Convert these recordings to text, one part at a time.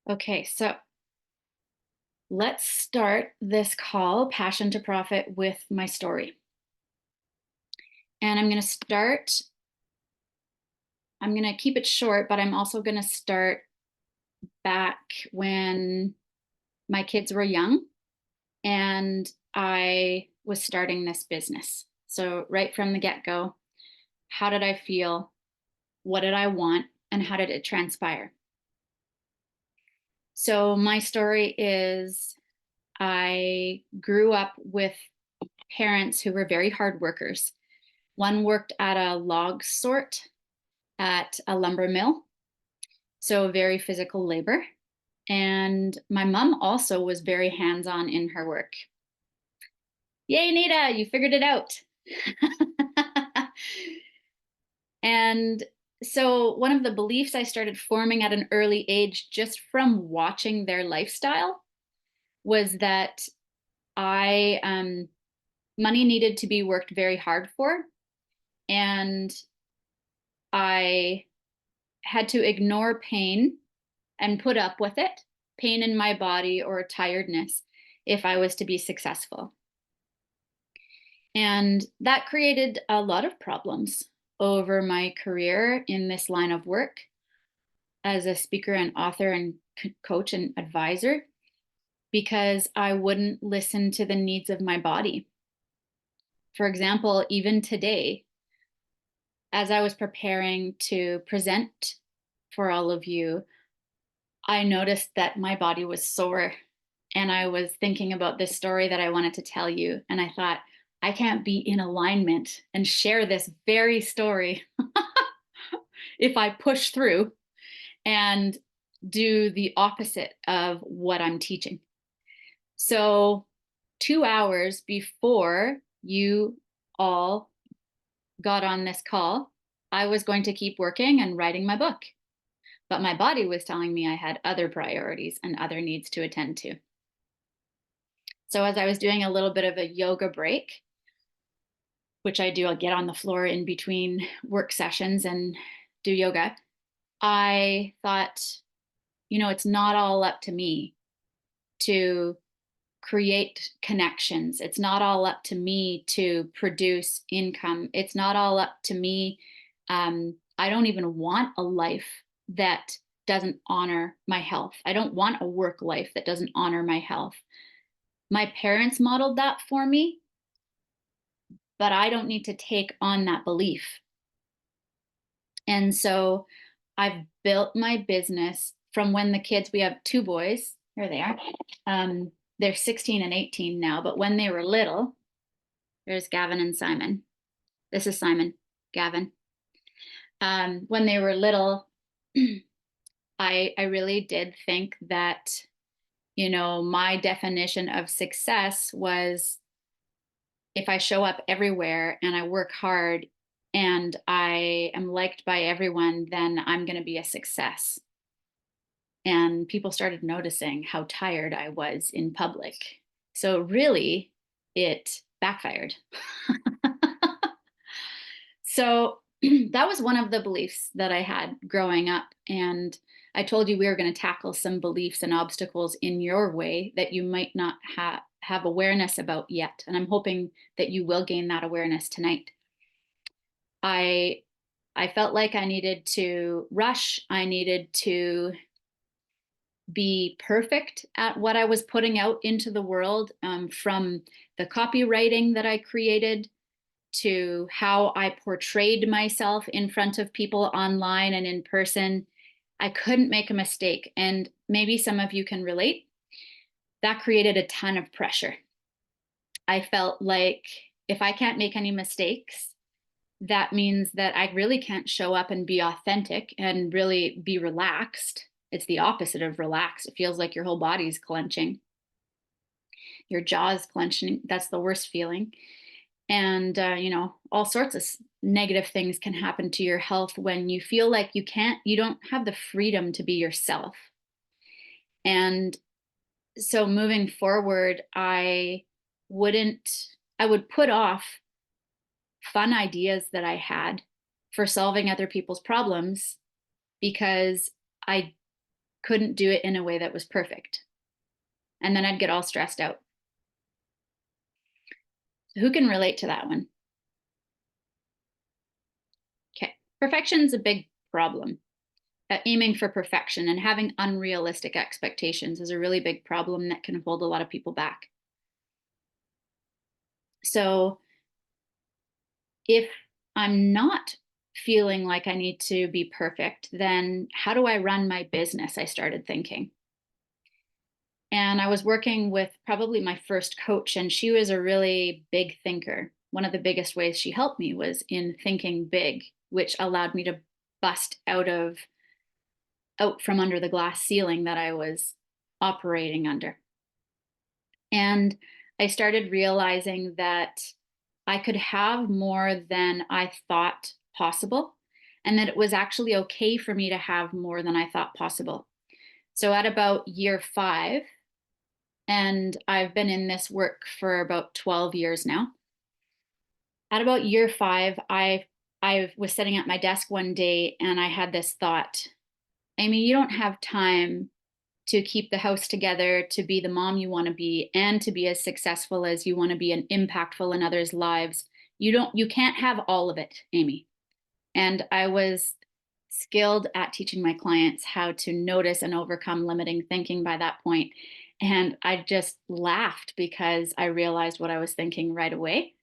Okay, so let's start this call, Passion to Profit, with my story. And I'm going to keep it short, but I'm also going to start back when my kids were young and I was starting this business. So, right from the get go, how did I feel? What did I want? And how did it transpire? So, my story is I grew up with parents who were very hard workers. One worked at a log sort at a lumber mill, so very physical labor. And my mom also was very hands on in her work. Yay, Nita, you figured it out. And so, one of the beliefs I started forming at an early age, just from watching their lifestyle, was that money needed to be worked very hard for. And I had to ignore pain and put up with it, pain in my body or tiredness, if I was to be successful. And that created a lot of problems over my career in this line of work as a speaker and author and coach and advisor because I wouldn't listen to the needs of my body. For example, even today, as I was preparing to present for all of you, I noticed that my body was sore and I was thinking about this story that I wanted to tell you. And I thought, I can't be in alignment and share this very story if I push through and do the opposite of what I'm teaching. So, 2 hours before you all got on this call, I was going to keep working and writing my book. But my body was telling me I had other priorities and other needs to attend to. So as I was doing a little bit of a yoga break, which I do, I'll get on the floor in between work sessions and do yoga. I thought, it's not all up to me to create connections. It's not all up to me to produce income. It's not all up to me. I don't even want a life that doesn't honor my health. I don't want a work life that doesn't honor my health. My parents modeled that for me, but I don't need to take on that belief. And so I've built my business from when the kids, we have two boys, here they are. They're 16 and 18 now, but when they were little, there's Gavin and Simon. This is Simon, Gavin. When they were little, I really did think that, my definition of success was if I show up everywhere and I work hard and I am liked by everyone, then I'm going to be a success. And people started noticing how tired I was in public. So really, it backfired. So that was one of the beliefs that I had growing up. And I told you we were going to tackle some beliefs and obstacles in your way that you might not have awareness about yet. And I'm hoping that you will gain that awareness tonight. I felt like I needed to rush. I needed to be perfect at what I was putting out into the world, from the copywriting that I created to how I portrayed myself in front of people online and in person. I couldn't make a mistake. And maybe some of you can relate. That created a ton of pressure. I felt like if I can't make any mistakes, that means that I really can't show up and be authentic and really be relaxed. It's the opposite of relaxed. It feels like your whole body's clenching, your jaw is clenching. That's the worst feeling. And, all sorts of negative things can happen to your health when you feel like you don't have the freedom to be yourself. And so moving forward, I would put off fun ideas that I had for solving other people's problems because I couldn't do it in a way that was perfect. And then I'd get all stressed out. So who can relate to that one? Okay. Perfection's a big problem. Aiming for perfection and having unrealistic expectations is a really big problem that can hold a lot of people back. So if I'm not feeling like I need to be perfect, then how do I run my business? I started thinking. And I was working with probably my first coach, and she was a really big thinker. One of the biggest ways she helped me was in thinking big, which allowed me to bust out from under the glass ceiling that I was operating under. And I started realizing that I could have more than I thought possible, and that it was actually okay for me to have more than I thought possible. So at about year 5, and I've been in this work for about 12 years now. At about year 5, I was sitting at my desk one day and I had this thought, Amy, you don't have time to keep the house together, to be the mom you want to be, and to be as successful as you want to be and impactful in others' lives. You can't have all of it, Amy. And I was skilled at teaching my clients how to notice and overcome limiting thinking by that point. And I just laughed because I realized what I was thinking right away.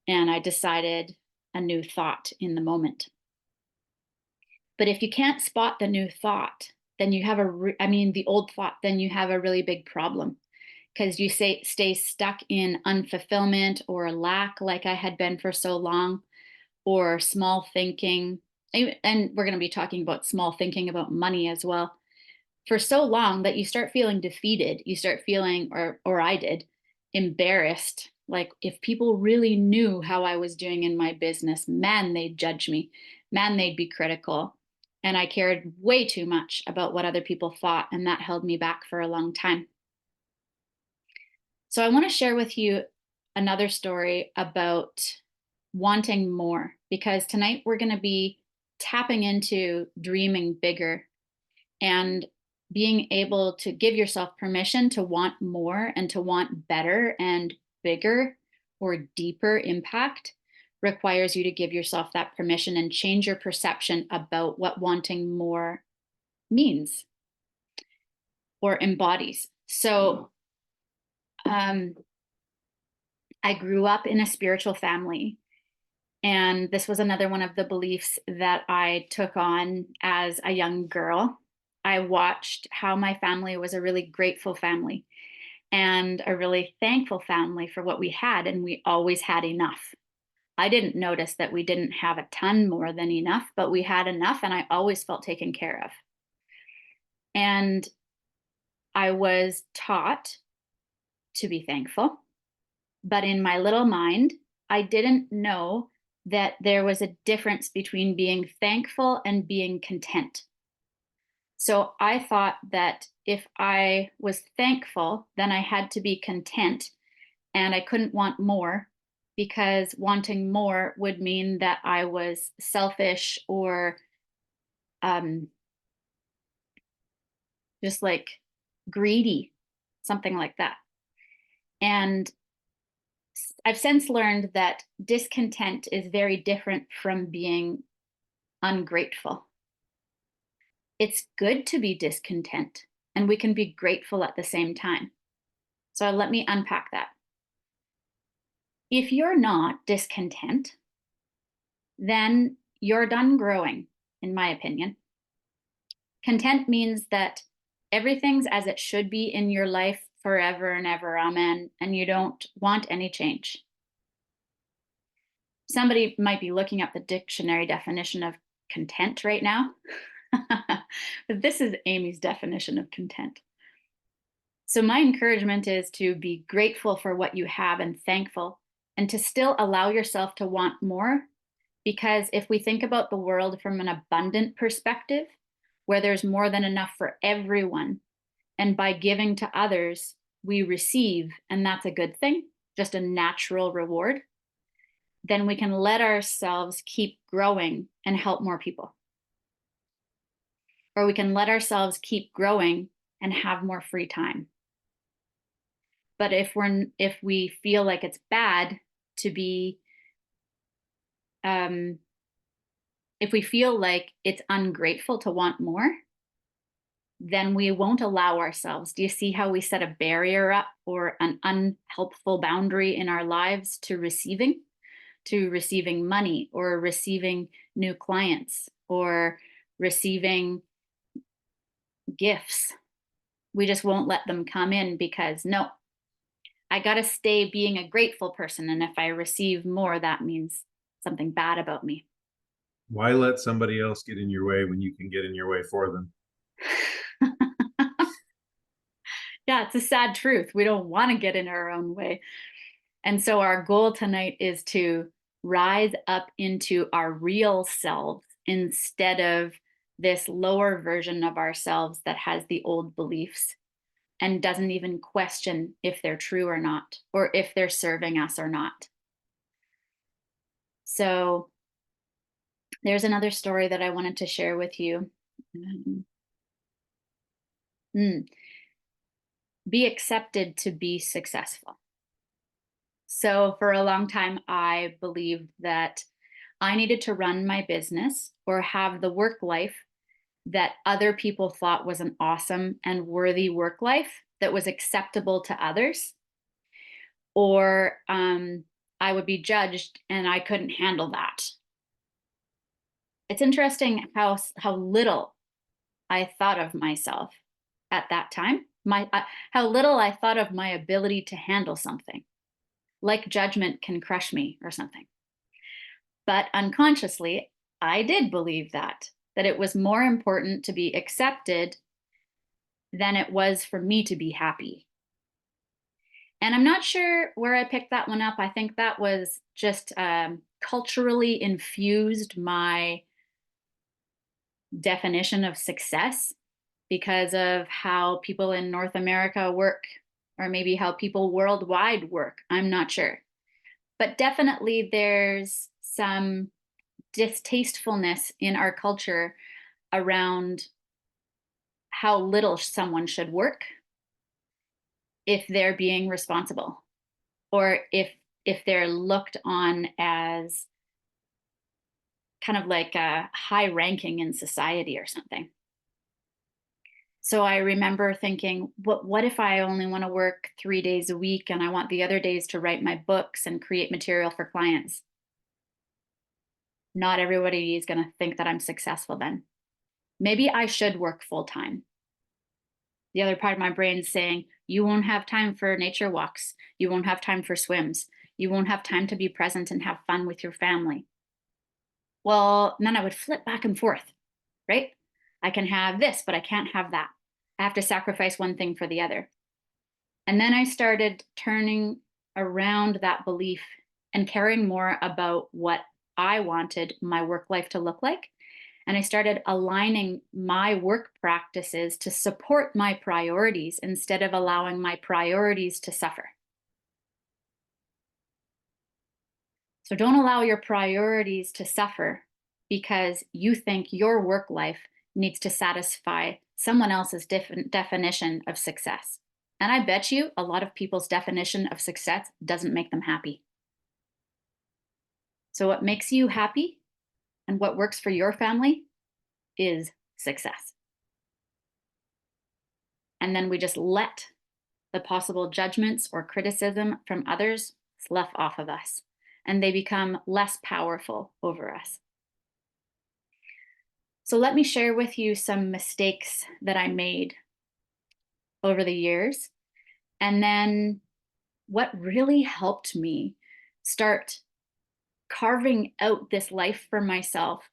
And I decided a new thought in the moment. But if you can't spot the new thought, then you have the old thought, then you have a really big problem because you stay stuck in unfulfillment or lack, like I had been for so long, or small thinking. And we're going to be talking about small thinking about money as well, for so long that you start feeling defeated. You start feeling, or I did, embarrassed. Like, if people really knew how I was doing in my business, man, they'd judge me. Man, they'd be critical. And I cared way too much about what other people thought, and that held me back for a long time. So I want to share with you another story about wanting more, because tonight we're going to be tapping into dreaming bigger and being able to give yourself permission to want more and to want better and bigger or deeper impact requires you to give yourself that permission and change your perception about what wanting more means or embodies. So, I grew up in a spiritual family. And this was another one of the beliefs that I took on as a young girl. I watched how my family was a really grateful family and a really thankful family for what we had, and we always had enough. I didn't notice that we didn't have a ton more than enough, but we had enough, and I always felt taken care of. And I was taught to be thankful, but in my little mind, I didn't know that there was a difference between being thankful and being content. So I thought that if I was thankful, then I had to be content and I couldn't want more, because wanting more would mean that I was selfish or um, just like greedy, something like that. And I've since learned that discontent is very different from being ungrateful. It's good to be discontent, and we can be grateful at the same time. So let me unpack that. If you're not discontent, then you're done growing, in my opinion. Content means that everything's as it should be in your life forever and ever, amen, and you don't want any change. Somebody might be looking up the dictionary definition of content right now, but this is Amy's definition of content. So my encouragement is to be grateful for what you have and thankful, and to still allow yourself to want more. Because if we think about the world from an abundant perspective, where there's more than enough for everyone, and by giving to others, we receive, and that's a good thing, just a natural reward, then we can let ourselves keep growing and help more people. or we can let ourselves keep growing and have more free time. But if we feel like it's bad to be, um, if we feel like it's ungrateful to want more, then we won't allow ourselves. Do you see how we set a barrier up or an unhelpful boundary in our lives to receiving money or receiving new clients or receiving gifts? We just won't let them come in because no, I got to stay being a grateful person. And if I receive more, that means something bad about me. Why let somebody else get in your way when you can get in your way for them? Yeah, it's a sad truth. We don't want to get in our own way. And so our goal tonight is to rise up into our real selves instead of this lower version of ourselves that has the old beliefs and doesn't even question if they're true or not, or if they're serving us or not. So there's another story that I wanted to share with you. Um, mm, be accepted to be successful. So for a long time, I believed that I needed to run my business or have the work life that other people thought was an awesome and worthy work life that was acceptable to others, or I would be judged and I couldn't handle that. It's interesting how little I thought of myself at that time. How little I thought of my ability to handle something, like judgment can crush me or something. But unconsciously, I did believe that it was more important to be accepted than it was for me to be happy. And I'm not sure where I picked that one up. I think that was just culturally infused my definition of success because of how people in North America work, or maybe how people worldwide work. I'm not sure. But definitely there's some distastefulness in our culture around how little someone should work if they're being responsible, or if they're looked on as kind of like a high ranking in society or something. So I remember thinking, what if I only want to work 3 days a week and I want the other days to write my books and create material for clients? Not everybody is going to think that I'm successful then. Maybe I should work full time. The other part of my brain is saying, you won't have time for nature walks. You won't have time for swims. You won't have time to be present and have fun with your family. Well, then I would flip back and forth, right? I can have this, but I can't have that. I have to sacrifice one thing for the other. And then I started turning around that belief and caring more about what I wanted my work life to look like. And I started aligning my work practices to support my priorities instead of allowing my priorities to suffer. So don't allow your priorities to suffer because you think your work life needs to satisfy someone else's definition of success. And I bet you a lot of people's definition of success doesn't make them happy. So, what makes you happy and what works for your family is success. And then we just let the possible judgments or criticism from others slough off of us, and they become less powerful over us. So, let me share with you some mistakes that I made over the years, and then what really helped me start carving out this life for myself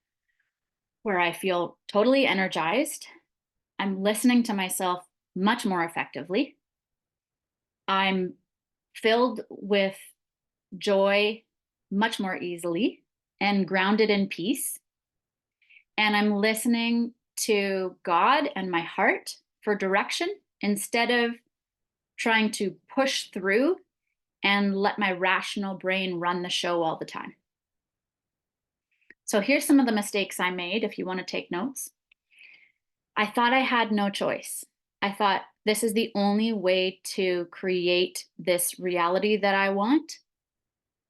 where I feel totally energized. I'm listening to myself much more effectively. I'm filled with joy much more easily and grounded in peace. And I'm listening to God and my heart for direction instead of trying to push through and let my rational brain run the show all the time. So here's some of the mistakes I made if you want to take notes. I thought I had no choice. I thought this is the only way to create this reality that I want.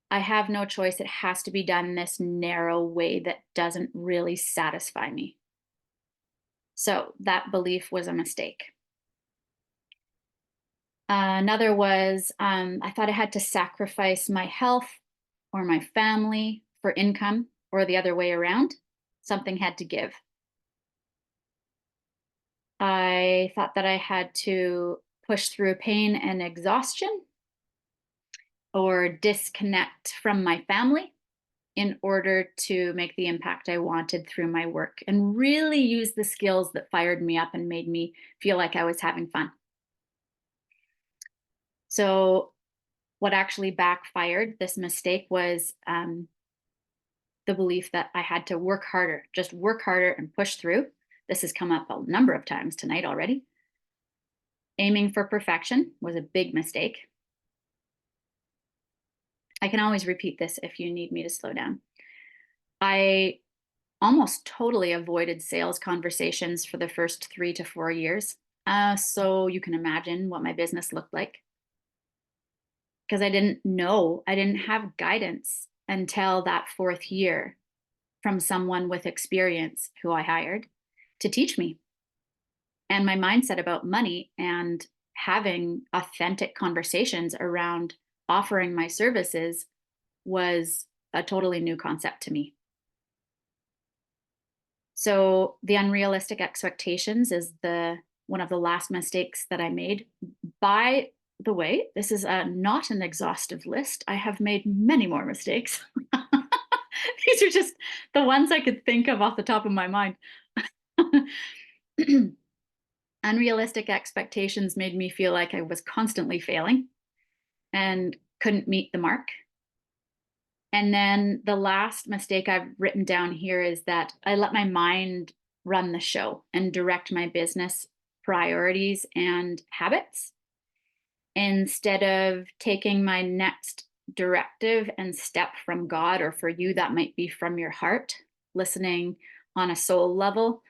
I have no choice. It has to be done this narrow way that doesn't really satisfy me. So that belief was a mistake. Another was I thought I had to sacrifice my health or my family for income or the other way around. Something had to give. I thought that I had to push through pain and exhaustion or disconnect from my family in order to make the impact I wanted through my work and really use the skills that fired me up and made me feel like I was having fun. So, what actually backfired this mistake was the belief that I had to work harder, just work harder and push through. This has come up a number of times tonight already. Aiming for perfection was a big mistake. I can always repeat this if you need me to slow down. I almost totally avoided sales conversations for the first 3 to 4 years. So you can imagine what my business looked like because I didn't know, I didn't have guidance until that fourth year from someone with experience who I hired to teach me. And my mindset about money and having authentic conversations around offering my services was a totally new concept to me. So the unrealistic expectations is the one of the last mistakes that I made. By the way, this is not an exhaustive list. I have made many more mistakes. These are just the ones I could think of off the top of my mind. Unrealistic expectations made me feel like I was constantly failing and couldn't meet the mark. And then the last mistake I've written down here is that I let my mind run the show and direct my business priorities and habits instead of taking my next directive and step from God, or for you, that might be from your heart, listening on a soul level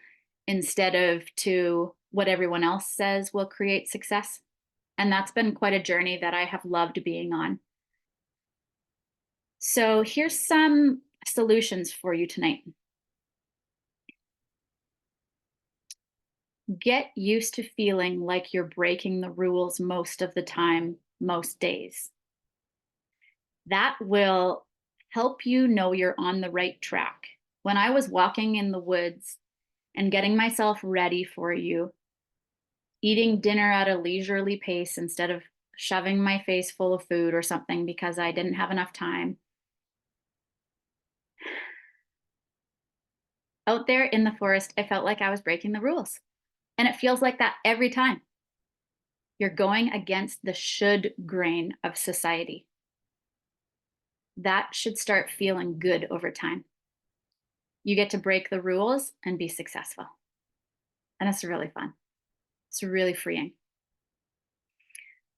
instead of to what everyone else says will create success. And that's been quite a journey that I have loved being on. So here's some solutions for you tonight. Get used to feeling like you're breaking the rules most of the time, most days. That will help you know you're on the right track. When I was walking in the woods and getting myself ready for you, eating dinner at a leisurely pace instead of shoving my face full of food or something because I didn't have enough time, out there in the forest, I felt like I was breaking the rules. And it feels like that every time. You're going against the should grain of society. That should start feeling good over time. You get to break the rules and be successful. And it's really fun. It's really freeing.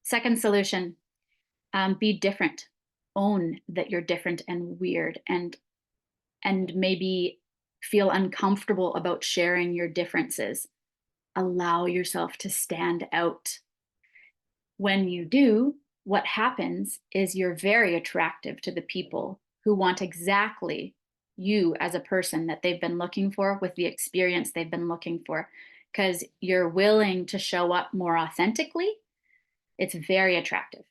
Second solution, be different. Own that you're different and weird, and maybe feel uncomfortable about sharing your differences. Allow yourself to stand out. When you do, what happens is you're very attractive to the people who want exactly you as a person that they've been looking for with the experience they've been looking for, because you're willing to show up more authentically. It's very attractive.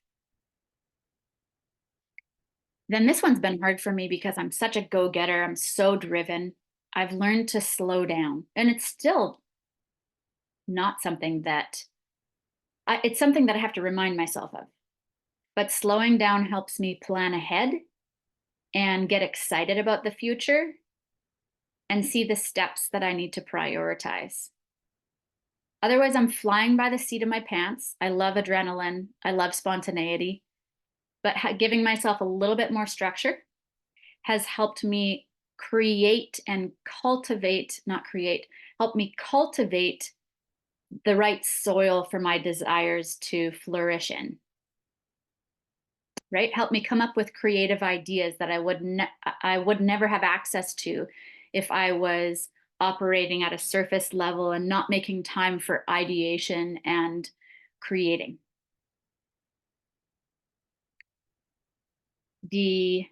Then this one's been hard for me because I'm such a go-getter. I'm so driven. I've learned to slow down, and it's still not something that it's something that I have to remind myself of. But slowing down helps me plan ahead and get excited about the future and see the steps that I need to prioritize. Otherwise, I'm flying by the seat of my pants. I love adrenaline. I love spontaneity. But giving myself a little bit more structure has helped me create and cultivate, not create, help me cultivate the right soil for my desires to flourish in. Right? Help me come up with creative ideas that I would never have access to if I was operating at a surface level and not making time for ideation and creating. The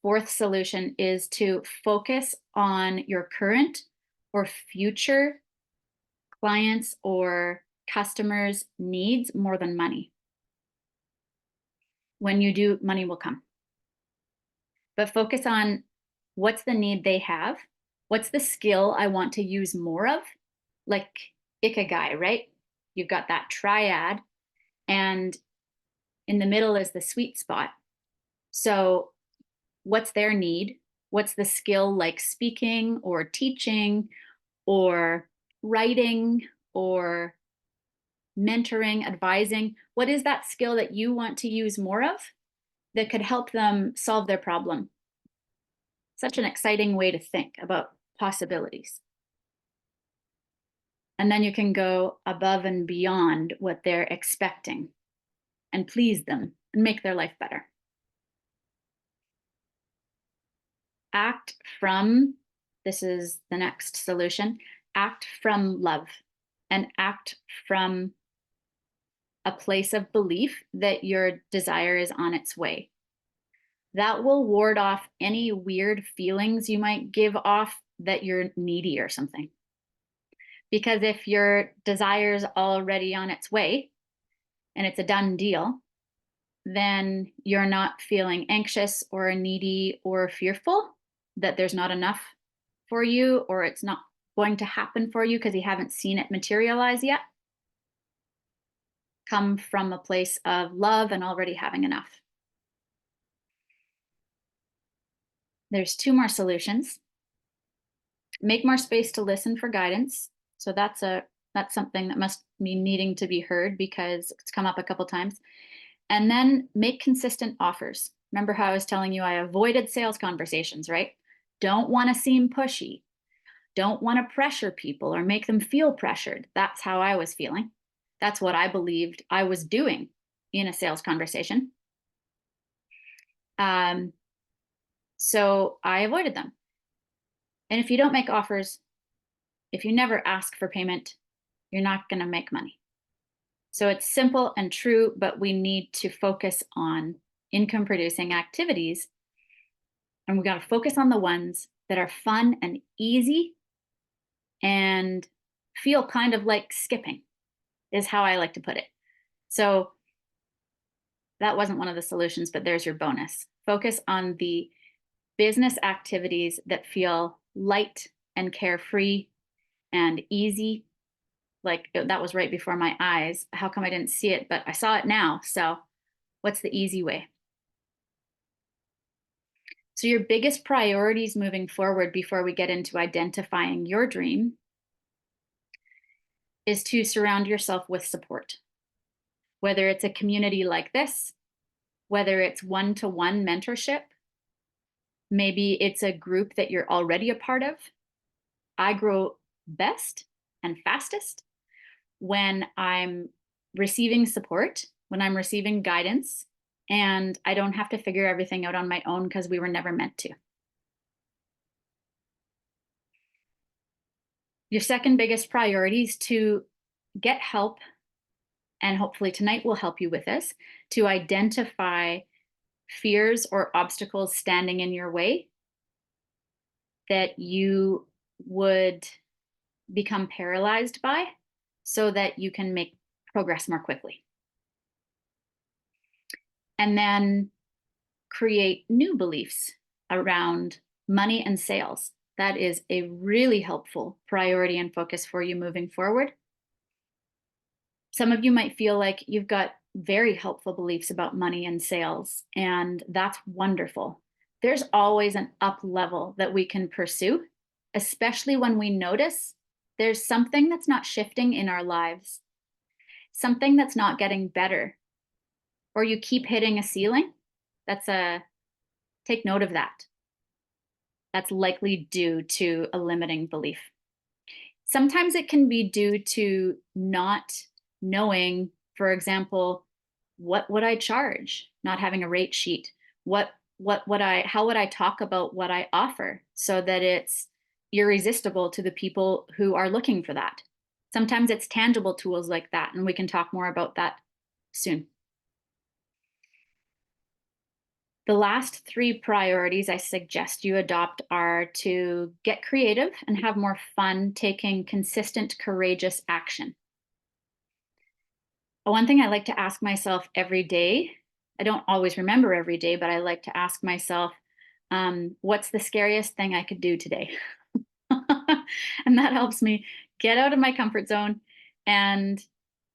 fourth solution is to focus on your current or future clients or customers' needs more than money. When you do, money will come. But focus on what's the need they have, what's the skill I want to use more of, like ikigai, right? You've got that triad, and in the middle is the sweet spot. So, what's their need? What's the skill, like speaking or teaching or writing or mentoring, advising? What is that skill that you want to use more of that could help them solve their problem? Such an exciting way to think about possibilities. And then you can go above and beyond what they're expecting and please them and make their life better. Act from, this is the next solution, act from love and act from a place of belief that your desire is on its way. That will ward off any weird feelings you might give off that you're needy or something. Because if your desire is already on its way and it's a done deal, then you're not feeling anxious or needy or fearful that there's not enough for you or it's not going to happen for you because you haven't seen it materialize yet. Come from a place of love and already having enough. There's two more solutions. Make more space to listen for guidance. So that's something that must be needing to be heard because it's come up a couple times. And then make consistent offers. Remember how I was telling you I avoided sales conversations, right? Don't want to seem pushy. Don't want to pressure people or make them feel pressured. That's how I was feeling. That's what I believed I was doing in a sales conversation. So I avoided them. And if you don't make offers, if you never ask for payment, you're not going to make money. So it's simple and true, but we need to focus on income producing activities. And we got to focus on the ones that are fun and easy and feel kind of like skipping, is how I like to put it. So that wasn't one of the solutions, but there's your bonus. Focus on the business activities that feel light and carefree and easy. Like that was right before my eyes. How come I didn't see it? But I saw it now. So what's the easy way? So your biggest priorities moving forward before we get into identifying your dream is to surround yourself with support. Whether it's a community like this, whether it's one-to-one mentorship, maybe it's a group that you're already a part of. I grow best and fastest when I'm receiving support, when I'm receiving guidance, and I don't have to figure everything out on my own because we were never meant to. Your second biggest priority is to get help, and hopefully tonight will help you with this, to identify fears or obstacles standing in your way that you would become paralyzed by so that you can make progress more quickly. And then create new beliefs around money and sales. That is a really helpful priority and focus for you moving forward. Some of you might feel like you've got very helpful beliefs about money and sales, and that's wonderful. There's always an up level that we can pursue, especially when we notice there's something that's not shifting in our lives, something that's not getting better, or you keep hitting a ceiling. Take note of that. That's likely due to a limiting belief. Sometimes it can be due to not knowing, for example, what would I charge? Not having a rate sheet. How would I talk about what I offer so that it's irresistible to the people who are looking for that. Sometimes it's tangible tools like that, and we can talk more about that soon. The last three priorities I suggest you adopt are to get creative and have more fun taking consistent, courageous action. One thing I like to ask myself every day, I don't always remember every day, but I like to ask myself, what's the scariest thing I could do today? And that helps me get out of my comfort zone and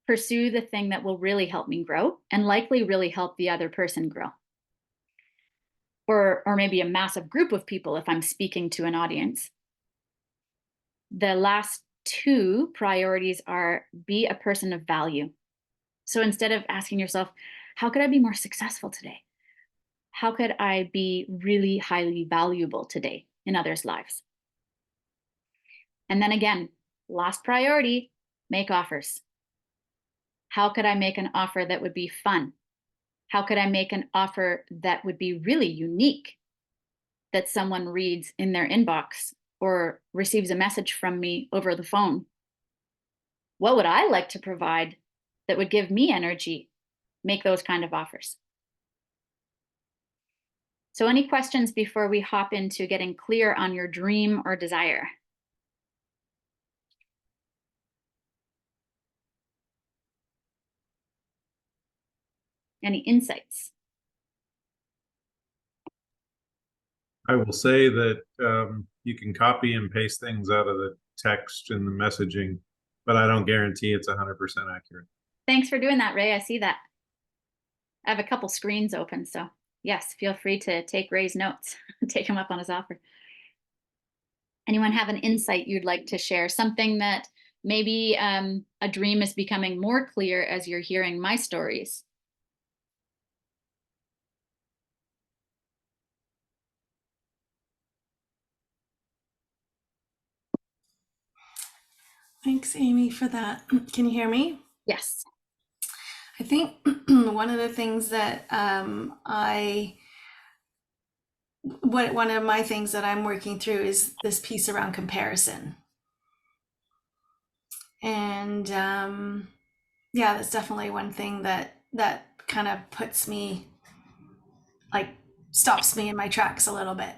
pursue the thing that will really help me grow and likely really help the other person grow. Or maybe a massive group of people if I'm speaking to an audience. The last two priorities are be a person of value. So instead of asking yourself, how could I be more successful today? How could I be really highly valuable today in others' lives? And then again, last priority, make offers. How could I make an offer that would be fun? How could I make an offer that would be really unique, that someone reads in their inbox or receives a message from me over the phone? What would I like to provide that would give me energy? Make those kind of offers. So, any questions before we hop into getting clear on your dream or desire? Any insights? I will say that you can copy and paste things out of the text and the messaging, but I don't guarantee it's 100% accurate. Thanks for doing that, Ray. I see that. I have a couple screens open, so yes, feel free to take Ray's notes, take him up on his offer. Anyone have an insight you'd like to share? Something that maybe a dream is becoming more clear as you're hearing my stories? Thanks, Amy, for that. Can you hear me? Yes. I think one of the things that one of my things that I'm working through is this piece around comparison. And yeah, that's definitely one thing that kind of puts me, like, stops me in my tracks a little bit.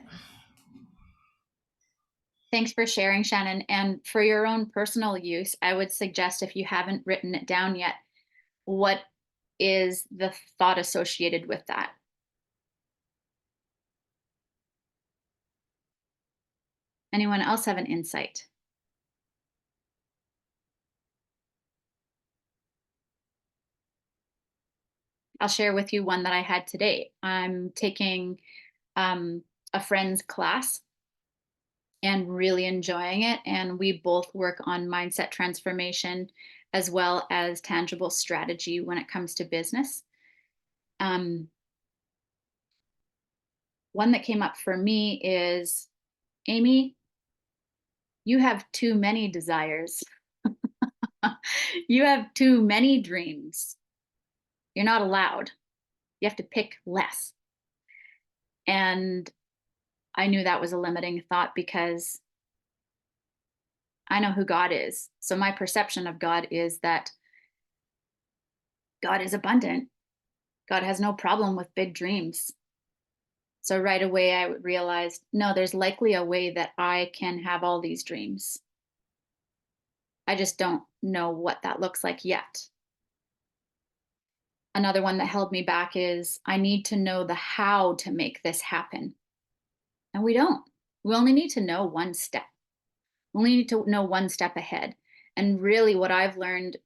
Thanks for sharing, Shannon. And for your own personal use, I would suggest if you haven't written it down yet, what is the thought associated with that? Anyone else have an insight? I'll share with you one that I had today. I'm taking a friend's class and really enjoying it. And we both work on mindset transformation as well as tangible strategy when it comes to business. Um, One that came up for me is, Amy, you have too many desires. You have too many dreams. You're not allowed. You have to pick less. And I knew that was a limiting thought because I know who God is. So my perception of God is that God is abundant. God has no problem with big dreams. So right away, I realized, no, there's likely a way that I can have all these dreams. I just don't know what that looks like yet. Another one that held me back is I need to know the how to make this happen. And we don't. We only need to know one step. We only need to know one step ahead. And really, what I've learned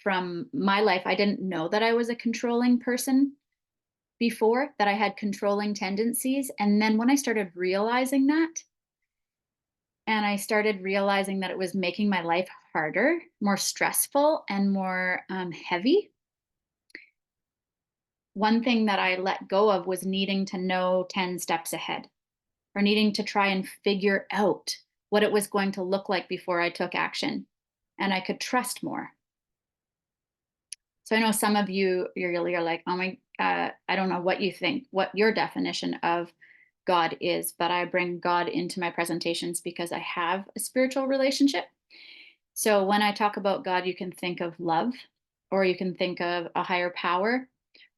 from my life, I didn't know that I was a controlling person before, that I had controlling tendencies. And then when I started realizing that, and I started realizing that it was making my life harder, more stressful, and more heavy, one thing that I let go of was needing to know 10 steps ahead or needing to try and figure out what it was going to look like before I took action. And I could trust more. So I know some of you, you're like, oh my, I don't know what you think, what your definition of God is, but I bring God into my presentations because I have a spiritual relationship. So when I talk about God, you can think of love, or you can think of a higher power,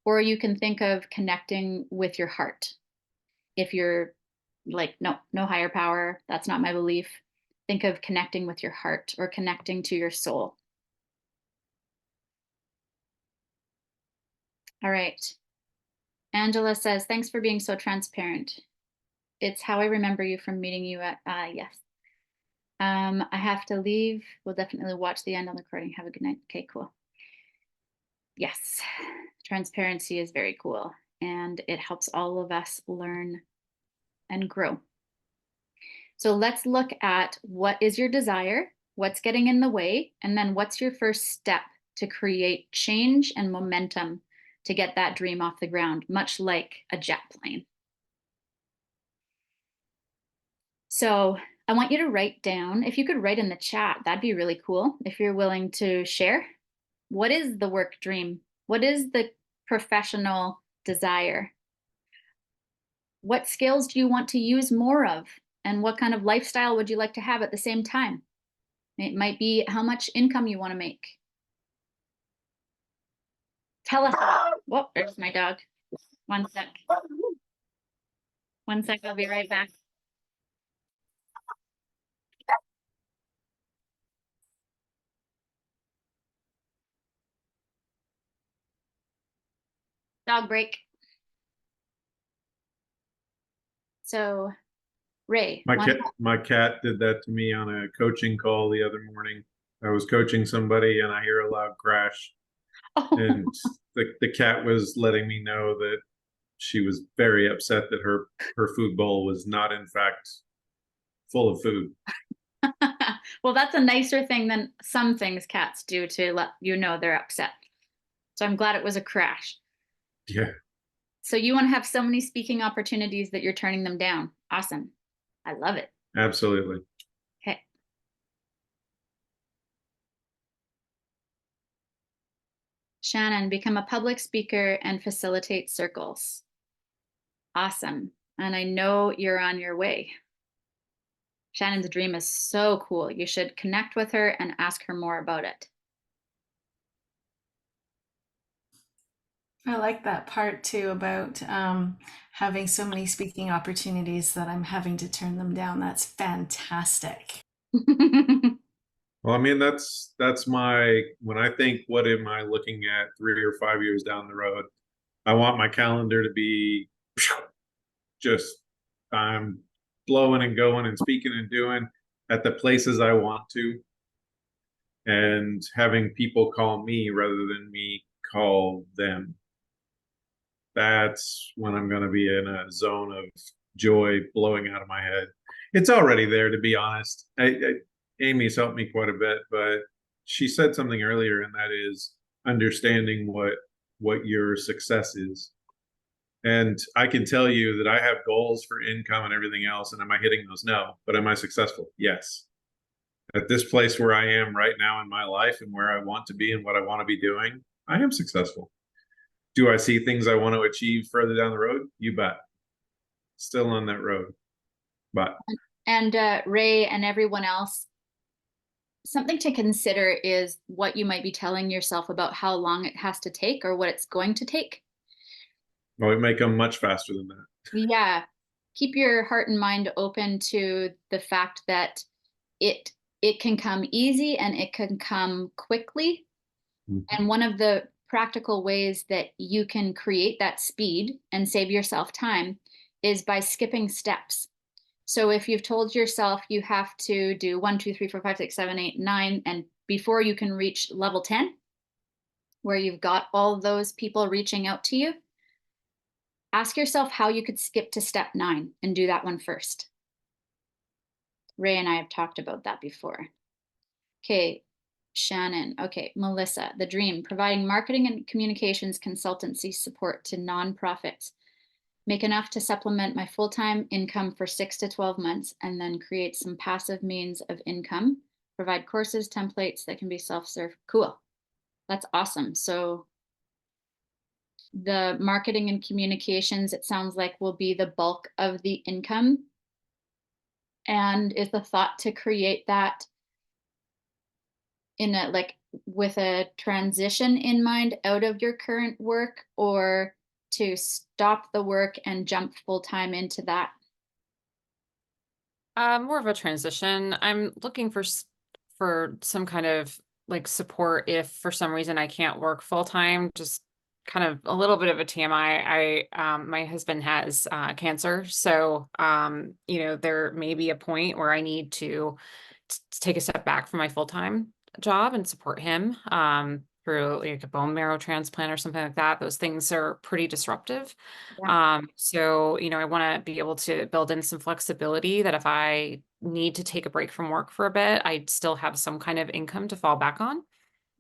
or you can think of connecting with your heart. If you're like, no, no higher power, that's not my belief, think of connecting with your heart or connecting to your soul. All right. Angela says, thanks for being so transparent. It's how I remember you from meeting you at, yes. I have to leave. We'll definitely watch the end on the recording. Have a good night. Okay, cool. Yes, transparency is very cool, and it helps all of us learn and grow. So let's look at what is your desire, what's getting in the way, and then what's your first step to create change and momentum to get that dream off the ground, much like a jet plane. So I want you to write down, if you could write in the chat, that'd be really cool if you're willing to share. What is the work dream? What is the professional desire? What skills do you want to use more of? And what kind of lifestyle would you like to have at the same time? It might be how much income you want to make. Tell us about it. Whoa, there's my dog. One sec. One sec, I'll be right back. Dog break. So, Ray. My cat did that to me on a coaching call the other morning. I was coaching somebody and I hear a loud crash. Oh. And the cat was letting me know that she was very upset that her food bowl was not in fact full of food. Well, that's a nicer thing than some things cats do to let you know they're upset. So I'm glad it was a crash. Yeah. So you want to have so many speaking opportunities that you're turning them down. Awesome. I love it. Absolutely. Okay. Shannon, become a public speaker and facilitate circles. Awesome. And I know you're on your way. Shannon's dream is so cool. You should connect with her and ask her more about it. I like that part too about having so many speaking opportunities that I'm having to turn them down. That's fantastic. Well, I mean, that's my, when I think, what am I looking at 3 or 5 years down the road? I want my calendar to be just, I'm blowing and going and speaking and doing at the places I want to, and having people call me rather than me call them. That's when I'm going to be in a zone of joy blowing out of my head. It's already there, to be honest. Amy's helped me quite a bit, but she said something earlier, and that is understanding what your success is. And I can tell you that I have goals for income and everything else. And am I hitting those? No. But am I successful? Yes. At this place where I am right now in my life and where I want to be and what I want to be doing, I am successful. Do I see things I want to achieve further down the road? You bet. Still on that road. But and Ray and everyone else, something to consider is what you might be telling yourself about how long it has to take or what it's going to take. well, it may come much faster than that. Yeah. Keep your heart and mind open to the fact that it can come easy and it can come quickly. Mm-hmm. And one of the practical ways that you can create that speed and save yourself time is by skipping steps. So if you've told yourself you have to do 1, 2, 3, 4, 5, 6, 7, 8, 9, and before you can reach level 10, where you've got all those people reaching out to you, ask yourself how you could skip to step 9 and do that one first. Ray and I have talked about that before. Okay, Shannon. Okay, Melissa, the dream, providing marketing and communications consultancy support to nonprofits. Make enough to supplement my full-time income for 6 to 12 months and then create some passive means of income. Provide courses, templates that can be self-serve. Cool. That's awesome. So the marketing and communications, it sounds like, will be the bulk of the income. And is the thought to create that in a, like, with a transition in mind out of your current work, or to stop the work and jump full time into that? More of a transition. I'm looking for some kind of like support if for some reason I can't work full time. Just kind of a little bit of a TMI. My husband has cancer, so there may be a point where I need to take a step back from my full time job and support him through like a bone marrow transplant or something like that. Those things are pretty disruptive. Yeah. So, I want to be able to build in some flexibility that if I need to take a break from work for a bit, I still have some kind of income to fall back on.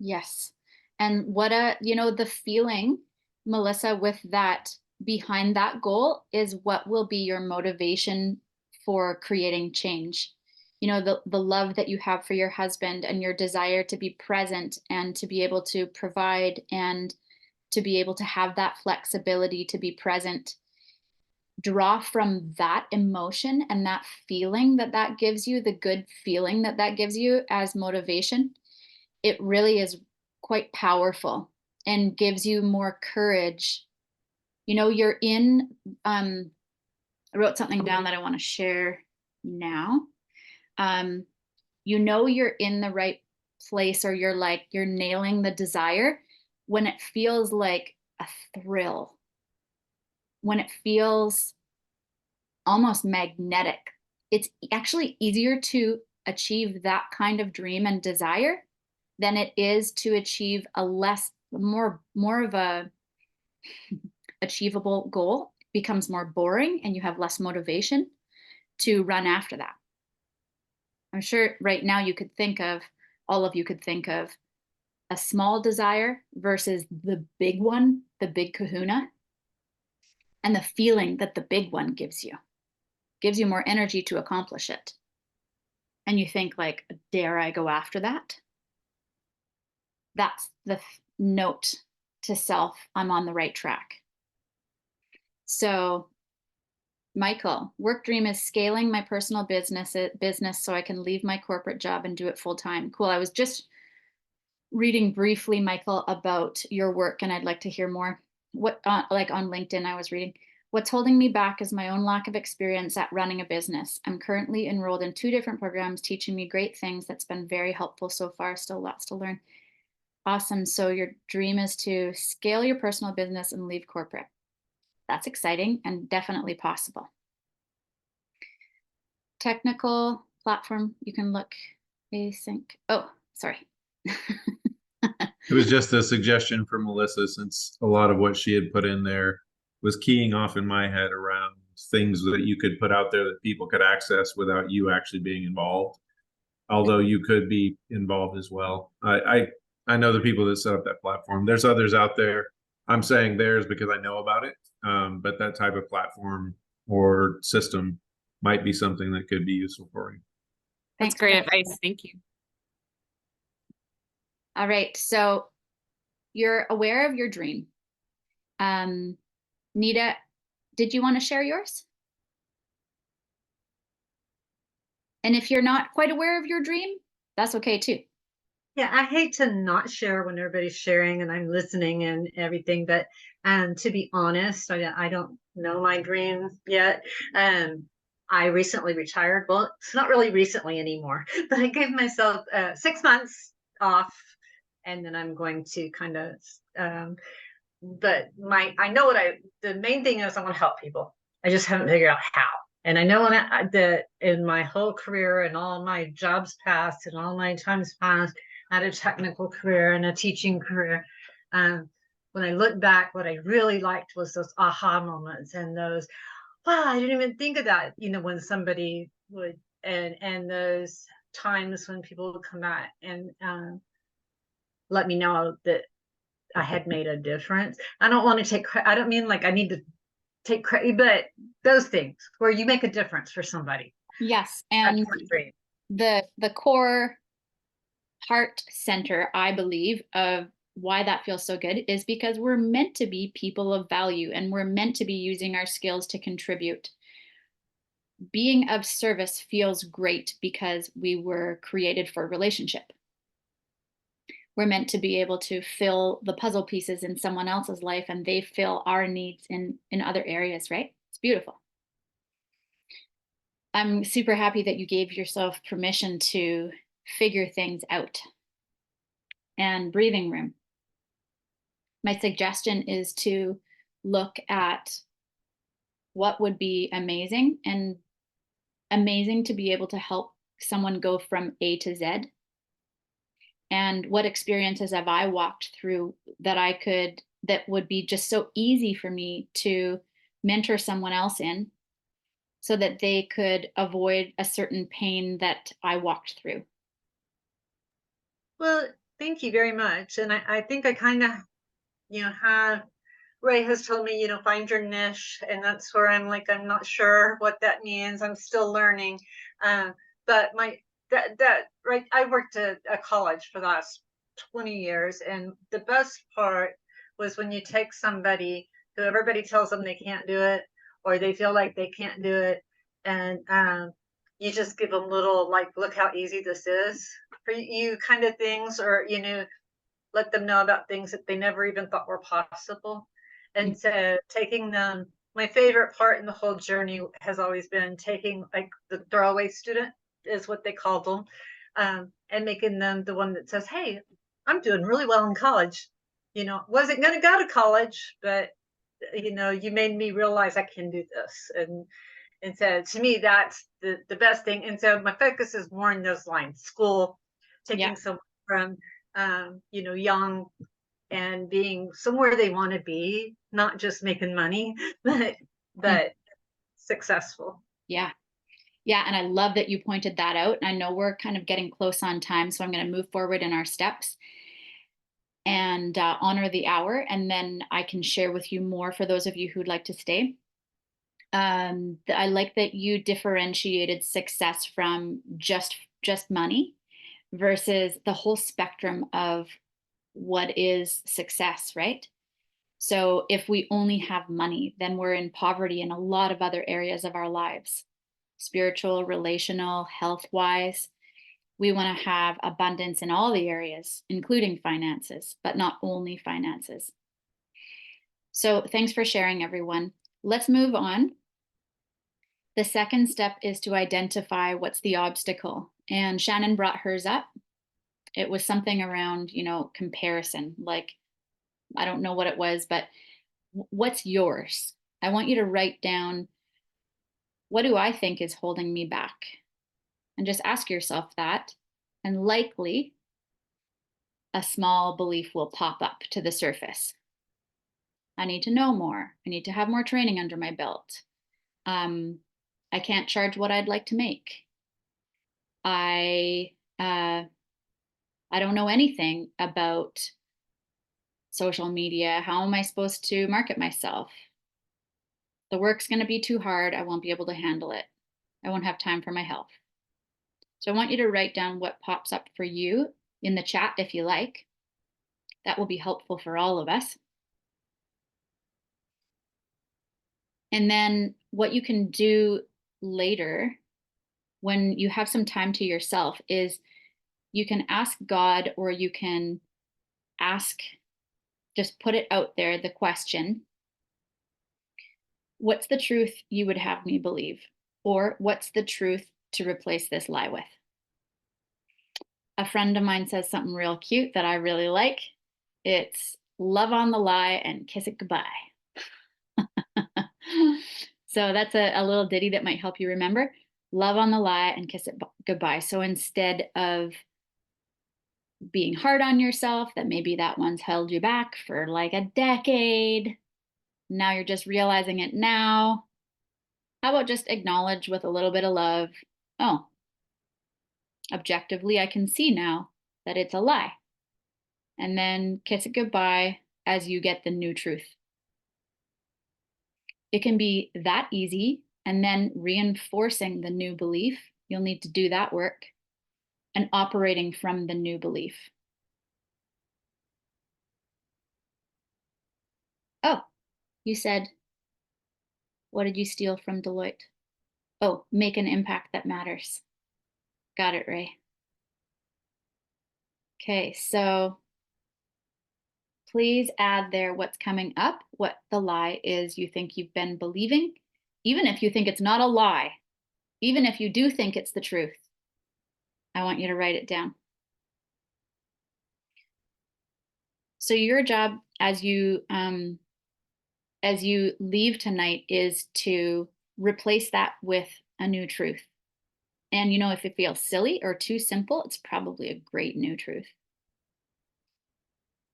Yes. And the feeling, Melissa, with that, behind that goal, is what will be your motivation for creating change. The love that you have for your husband and your desire to be present and to be able to provide and to be able to have that flexibility to be present. Draw from that emotion and that feeling that gives you, the good feeling that gives you as motivation. It really is quite powerful and gives you more courage. You're in, I wrote something down that I want to share now. You're in the right place, or you're nailing the desire when it feels like a thrill, when it feels almost magnetic. It's actually easier to achieve that kind of dream and desire than it is to achieve a more of a achievable goal. It becomes more boring and you have less motivation to run after that. I'm sure right now all of you could think of a small desire versus the big one, the big kahuna, and the feeling that the big one gives you more energy to accomplish it. And you think, like, dare I go after that? That's the note to self, I'm on the right track. So, Michael, work dream is scaling my personal business so I can leave my corporate job and do it full time. Cool. I was just reading briefly, Michael, about your work, and I'd like to hear more. Like on LinkedIn, I was reading, what's holding me back is my own lack of experience at running a business. I'm currently enrolled in 2 different programs teaching me great things. That's been very helpful so far. Still lots to learn. Awesome. So your dream is to scale your personal business and leave corporate. That's exciting and definitely possible. Technical platform, you can look async. Oh, sorry. It was just a suggestion from Melissa, since a lot of what she had put in there was keying off in my head around things that you could put out there that people could access without you actually being involved. Although you could be involved as well. I know the people that set up that platform. There's others out there. I'm saying theirs because I know about it. But that type of platform or system might be something that could be useful for you. That's Thanks. great advice. Thank you. All right. So you're aware of your dream. Nita, did you want to share yours? And if you're not quite aware of your dream, that's okay too. Yeah, I hate to not share when everybody's sharing and I'm listening and everything, but to be honest, I don't know my dream yet. I recently retired. Well, it's not really recently anymore, but I gave myself 6 months off, and then I'm going to kind of. But I know the main thing is I want to help people. I just haven't figured out how. And I know that in my whole career and all my jobs past and all my times past, I had a technical career and a teaching career. When I look back, what I really liked was those aha moments and those, wow, I didn't even think of that, when somebody would, and those times when people would come back and let me know that I had made a difference. I don't want to take credit. I don't mean like I need to take credit, but those things where you make a difference for somebody. Yes. And the core heart center, I believe, of why that feels so good is because we're meant to be people of value and we're meant to be using our skills to contribute. Being of service feels great because we were created for relationship. We're meant to be able to fill the puzzle pieces in someone else's life and they fill our needs in other areas, right? It's beautiful. I'm super happy that you gave yourself permission to figure things out. And breathing room. My suggestion is to look at what would be amazing, and amazing to be able to help someone go from A to Z. And what experiences have I walked through that would be just so easy for me to mentor someone else in so that they could avoid a certain pain that I walked through. Well, thank you very much. And I think I kind of, have Ray has told me, find your niche. And that's where I'm like, I'm not sure what that means. I'm still learning. But right, I worked at a college for the last 20 years. And the best part was when you take somebody who everybody tells them they can't do it, or they feel like they can't do it. And you just give them little, like, look how easy this is for you kind of things, or, let them know about things that they never even thought were possible. And so taking them, my favorite part in the whole journey has always been taking, like, the throwaway student is what they called them, and making them the one that says, hey, I'm doing really well in college. Wasn't going to go to college, but you made me realize I can do this. And so to me, that's the best thing. And so my focus is more in those lines: school, taking someone from young and being somewhere they want to be, not just making money, but successful. Yeah. Yeah. And I love that you pointed that out. I know we're kind of getting close on time, so I'm going to move forward in our steps and honor the hour. And then I can share with you more for those of you who'd like to stay. I like that you differentiated success from just money versus the whole spectrum of what is success, right? So if we only have money, then we're in poverty in a lot of other areas of our lives, spiritual, relational, health-wise. We want to have abundance in all the areas, including finances, but not only finances. So thanks for sharing, everyone. Let's move on. The second step is to identify what's the obstacle. And Shannon brought hers up. It was something around, comparison. Like, I don't know what it was, but what's yours? I want you to write down, what do I think is holding me back? And just ask yourself that. And likely a small belief will pop up to the surface. I need to know more. I need to have more training under my belt. I can't charge what I'd like to make. I don't know anything about social media. How am I supposed to market myself? The work's going to be too hard. I won't be able to handle it. I won't have time for my health. So I want you to write down what pops up for you in the chat if you like. That will be helpful for all of us. And then what you can do later when you have some time to yourself is you can ask God, or you can just put it out there, the question, what's the truth you would have me believe? Or what's the truth to replace this lie with? A friend of mine says something real cute that I really like. It's love on the lie and kiss it goodbye. So that's a little ditty that might help you remember. Love on the lie and kiss it goodbye. So instead of being hard on yourself, that maybe that one's held you back for like a decade, now you're just realizing it now. How about just acknowledge with a little bit of love, oh, objectively, I can see now that it's a lie. And then kiss it goodbye as you get the new truth. It can be that easy. And then reinforcing the new belief, you'll need to do that work, and operating from the new belief. Oh, you said, what did you steal from Deloitte? Oh, make an impact that matters. Got it, Ray. Okay, so please add there what's coming up, what the lie is you think you've been believing, even if you think it's not a lie, even if you do think it's the truth. I want you to write it down. So your job as you leave tonight is to replace that with a new truth. And you know, if it feels silly or too simple, it's probably a great new truth.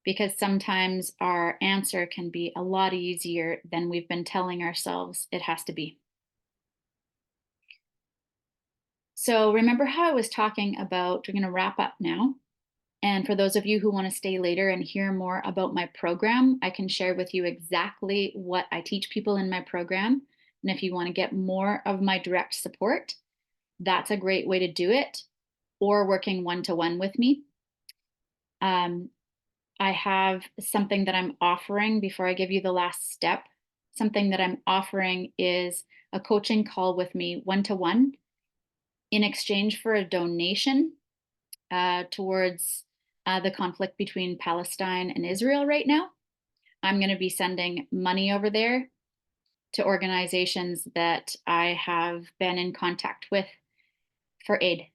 Because sometimes our answer can be a lot easier than we've been telling ourselves it has to be. So remember how I was talking about, we're going to wrap up now. And for those of you who want to stay later and hear more about my program, I can share with you exactly what I teach people in my program. And if you want to get more of my direct support, that's a great way to do it, or working one-to-one with me. I have something that I'm offering before I give you the last step. Something that I'm offering is a coaching call with me one-to-one in exchange for a donation towards the conflict between Palestine and Israel right now. I'm going to be sending money over there to organizations that I have been in contact with for aid.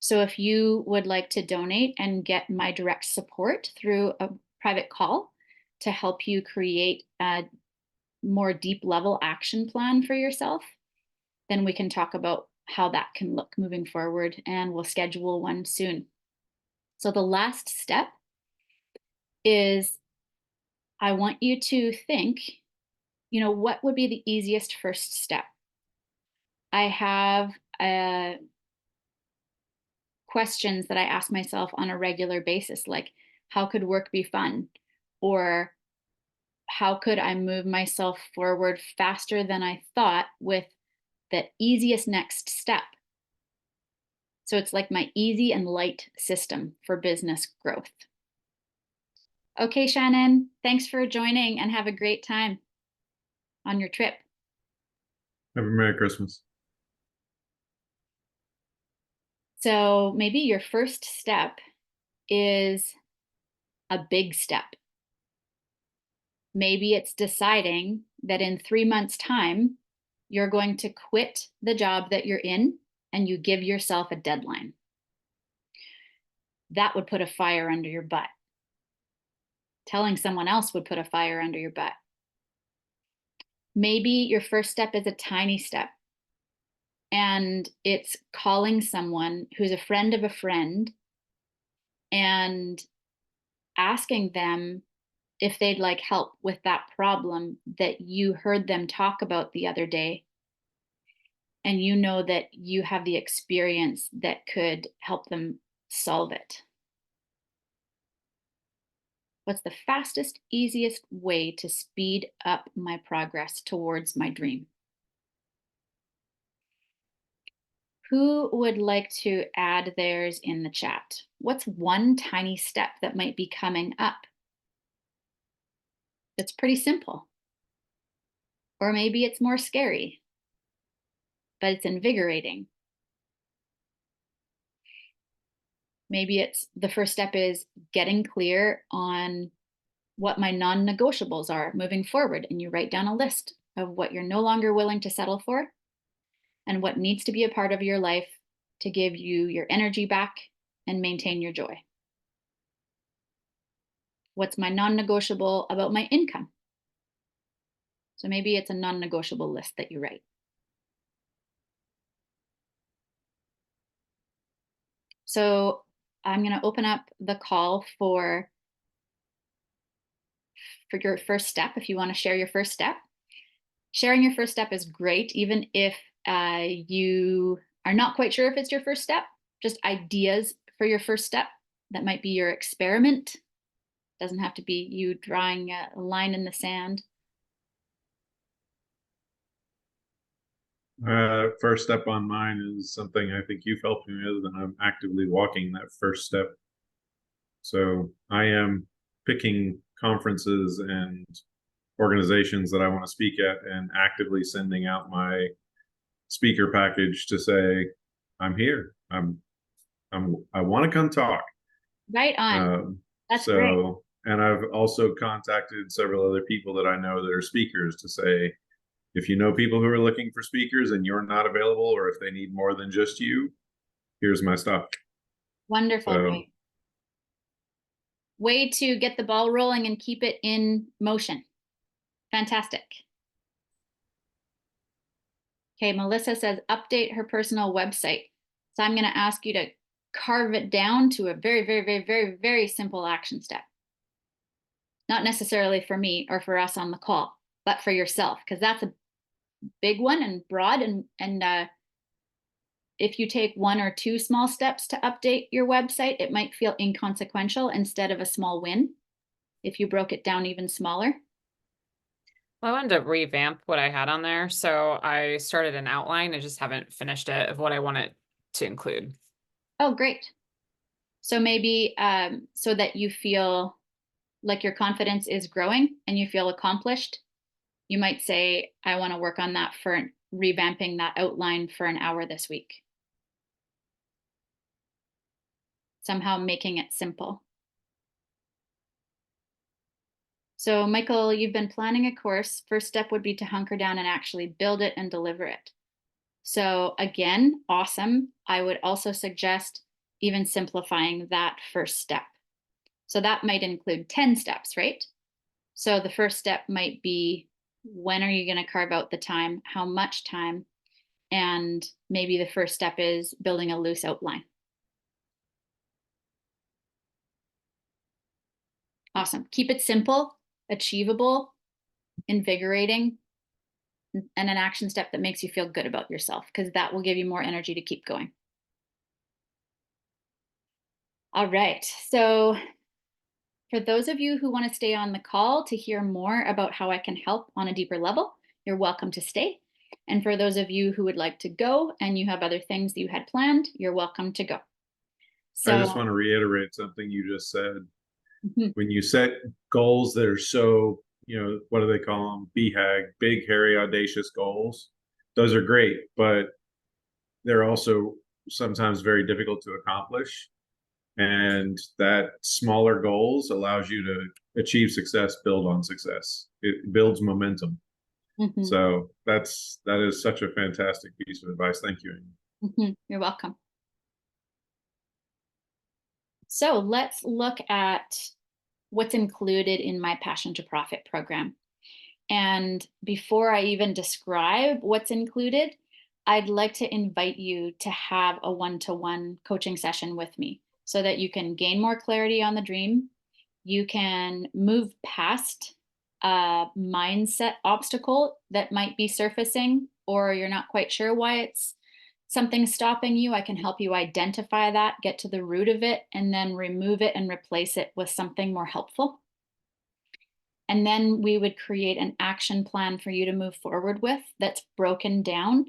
So if you would like to donate and get my direct support through a private call to help you create a more deep level action plan for yourself, then we can talk about how that can look moving forward, and we'll schedule one soon. So the last step is I want you to think, you know, what would be the easiest first step? I have questions that I ask myself on a regular basis, like how could work be fun? Or how could I move myself forward faster than I thought with the easiest next step? So it's like my easy and light system for business growth. Okay, Shannon, thanks for joining and have a great time on your trip. Have a Merry Christmas. So maybe your first step is a big step. Maybe it's deciding that in 3 months' time, you're going to quit the job that you're in and you give yourself a deadline. That would put a fire under your butt. Telling someone else would put a fire under your butt. Maybe your first step is a tiny step, and it's calling someone who's a friend of a friend and asking them if they'd like help with that problem that you heard them talk about the other day. And you know that you have the experience that could help them solve it. What's the fastest, easiest way to speed up my progress towards my dream? Who would like to add theirs in the chat? What's one tiny step that might be coming up? It's pretty simple. Or maybe it's more scary, but it's invigorating. Maybe it's the first step is getting clear on what my non-negotiables are moving forward, and you write down a list of what you're no longer willing to settle for and what needs to be a part of your life to give you your energy back and maintain your joy. What's my non-negotiable about my income? So maybe it's a non-negotiable list that you write. So I'm going to open up the call for your first step. If you want to share your first step, sharing your first step is great, even if you are not quite sure if it's your first step. Just ideas for your first step. That might be your experiment. Doesn't have to be you drawing a line in the sand. First step on mine is something I think you've helped me with, and I'm actively walking that first step. So I am picking conferences and organizations that I want to speak at and actively sending out my speaker package to say, I'm here. I want to come talk. Right on. That's great. And I've also contacted several other people that I know that are speakers to say, if you know people who are looking for speakers and you're not available, or if they need more than just you, here's my stuff. Wonderful. So, right. Way to get the ball rolling and keep it in motion. Fantastic. Okay, Melissa says update her personal website. So I'm going to ask you to carve it down to a very, very, very, very, very simple action step. Not necessarily for me or for us on the call, but for yourself, because that's a big one and broad. And if you take 1 or 2 small steps to update your website, it might feel inconsequential instead of a small win if you broke it down even smaller. Well, I wanted to revamp what I had on there. So I started an outline. I just haven't finished it of what I want it to include. Oh, great. So maybe so that you feel like your confidence is growing and you feel accomplished, you might say, I want to work on that for revamping that outline for an hour this week. Somehow making it simple. So Michael, you've been planning a course. First step would be to hunker down and actually build it and deliver it. So again, awesome. I would also suggest even simplifying that first step. So that might include 10 steps, right? So the first step might be, when are you going to carve out the time? How much time? And maybe the first step is building a loose outline. Awesome. Keep it simple, achievable, invigorating, and an action step that makes you feel good about yourself, because that will give you more energy to keep going. All right. So for those of you who want to stay on the call to hear more about how I can help on a deeper level, you're welcome to stay. And for those of you who would like to go and you have other things that you had planned, you're welcome to go. So I just want to reiterate something you just said. Mhm. When you set goals that are so, what do they call them? BHAG, big, hairy, audacious goals. Those are great, but they're also sometimes very difficult to accomplish. And that smaller goals allows you to achieve success, build on success. It builds momentum. Mhm. So that is such a fantastic piece of advice. Thank you, Amy. Mhm. You're welcome. So let's look at what's included in my Passion to Profit program. And before I even describe what's included, I'd like to invite you to have a one-to-one coaching session with me so that you can gain more clarity on the dream. You can move past a mindset obstacle that might be surfacing, or you're not quite sure why it's something stopping you. I can help you identify that, get to the root of it, and then remove it and replace it with something more helpful. And then we would create an action plan for you to move forward with that's broken down,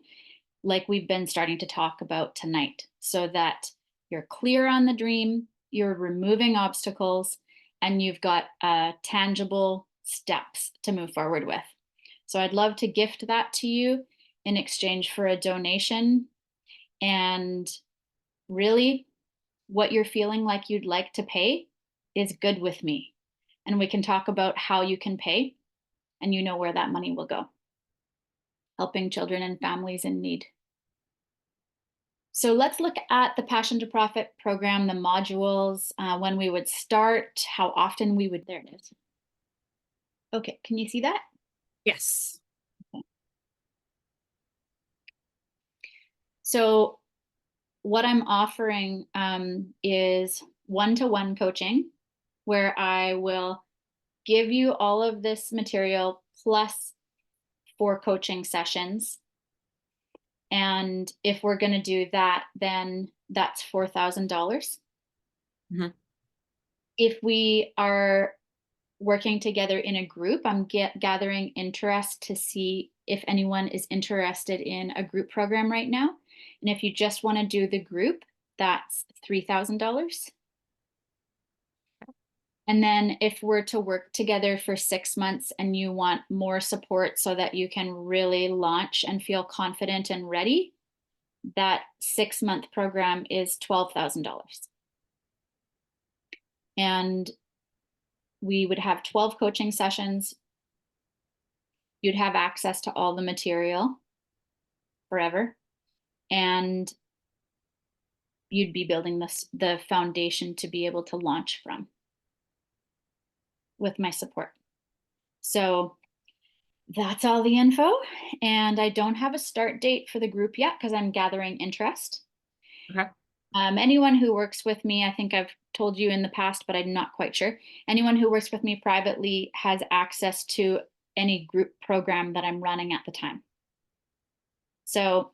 like we've been starting to talk about tonight, so that you're clear on the dream, you're removing obstacles, and you've got tangible steps to move forward with. So I'd love to gift that to you in exchange for a donation. And really, what you're feeling like you'd like to pay is good with me. And we can talk about how you can pay, and you know where that money will go. Helping children and families in need. So let's look at the Passion to Profit program, the modules, when we would start, how often we would, there it is. Okay, can you see that? Yes. Okay. So what I'm offering is one-to-one coaching, where I will give you all of this material plus 4 coaching sessions. And if we're going to do that, then that's $4,000. Mhm. If we are working together in a group, I'm gathering interest to see if anyone is interested in a group program right now. And if you just want to do the group, that's $3,000. And then if we're to work together for 6 months and you want more support so that you can really launch and feel confident and ready, that 6-month program is $12,000. And we would have 12 coaching sessions. You'd have access to all the material forever. And you'd be building the foundation to be able to launch from with my support. So that's all the info. And I don't have a start date for the group yet because I'm gathering interest. Okay. Anyone who works with me, I think I've told you in the past, but I'm not quite sure. Anyone who works with me privately has access to any group program that I'm running at the time. So